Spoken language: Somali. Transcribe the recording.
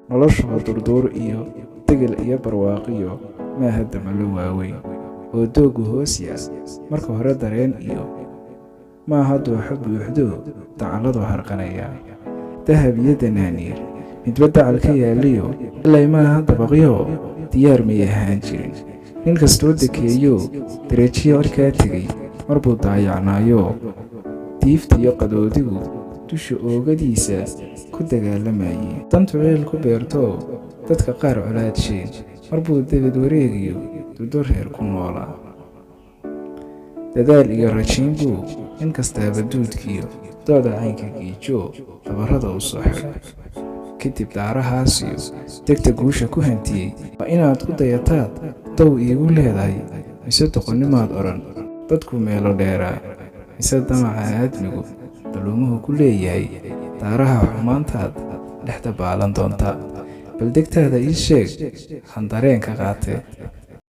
noloshuba durduur iyo degel iyo barwaaqiyo maaha damalo waaweyn oo doogu hoosya marka hore dareen iyo maaha dooxo buuxdo dacalladu harqanaya dahab iyo danaaniir midba dacal ka yaaliyo ilaa maaha dabaqyo diyaar may ahaan jirin nin kastoo dekeeyo dareejiyo arkaa tegey marbuu daayacnaayo diifta iyo qadoodigu dusha oogadiisa ku dagaalamayay dantu ceel ku beerto dadka qaar colaadsheed marbuu dabad wareegiyo dudo reer ku noolaa dadaal iyo rajiin buu in kastaaba duudkiyo dooda caynka giijo dabarrada u soo xiray kadib daarahaasiyo degta guusha ku hantiyey waa inaad ku dayataad dow iigu leedahay mise doqonnimaad odhan dadku meelo dheeraa mise damaca aadmigu daluumuhu ku leeyahay daaraha xumaantaad dhex dabaalan doonta bal degtaada ii sheeg han dareen ka qaatee